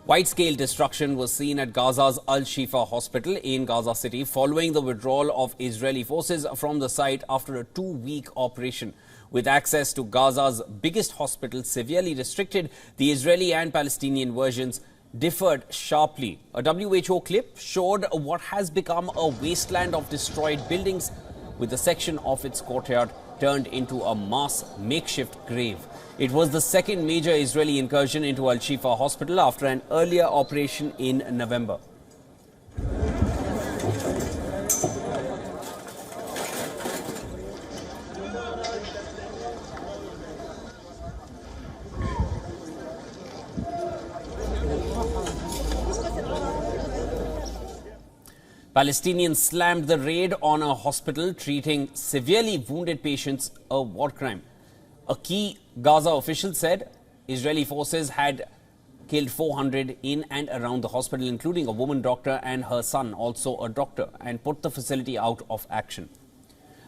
Wide-scale destruction was seen at Gaza's Al-Shifa Hospital in Gaza City following the withdrawal of Israeli forces from the site after a two-week operation. With access to Gaza's biggest hospital severely restricted, the Israeli and Palestinian versions differed sharply. A WHO clip showed what has become a wasteland of destroyed buildings, with a section of its courtyard turned into a mass makeshift grave. It was the second major Israeli incursion into Al-Shifa Hospital after an earlier operation in November. Palestinians slammed the raid on a hospital treating severely wounded patients, a war crime. A key Gaza official said Israeli forces had killed 400 in and around the hospital, including a woman doctor and her son, also a doctor, and put the facility out of action.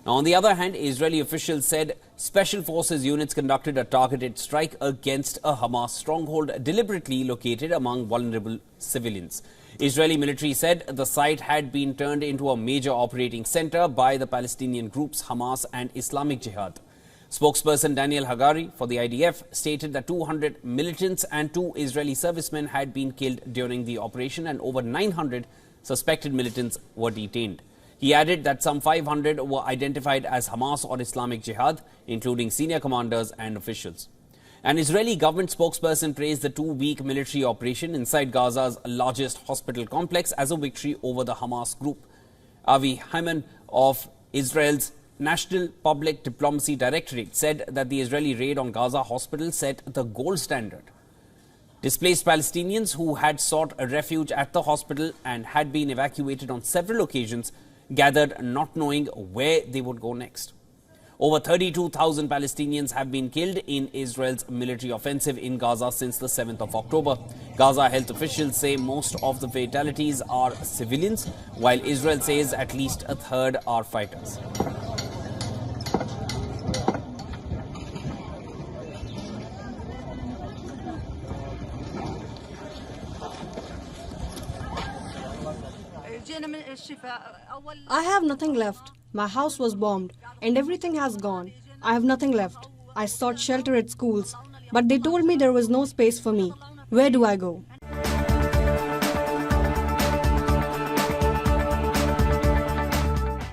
Now, on the other hand, Israeli officials said special forces units conducted a targeted strike against a Hamas stronghold deliberately located among vulnerable civilians. Israeli military said the site had been turned into a major operating center by the Palestinian groups Hamas and Islamic Jihad. Spokesperson Daniel Hagari for the IDF stated that 200 militants and 2 Israeli servicemen had been killed during the operation and over 900 suspected militants were detained. He added that some 500 were identified as Hamas or Islamic Jihad, including senior commanders and officials. An Israeli government spokesperson praised the two-week military operation inside Gaza's largest hospital complex as a victory over the Hamas group. Avi Hyman of Israel's National Public Diplomacy Directorate said that the Israeli raid on Gaza hospital set the gold standard. Displaced Palestinians who had sought a refuge at the hospital and had been evacuated on several occasions gathered, not knowing where they would go next. Over 32,000 Palestinians have been killed in Israel's military offensive in Gaza since the 7th of October. Gaza health officials say most of the fatalities are civilians, while Israel says at least a third are fighters. I have nothing left. My house was bombed and everything has gone. I have nothing left. I sought shelter at schools, but they told me there was no space for me. Where do I go?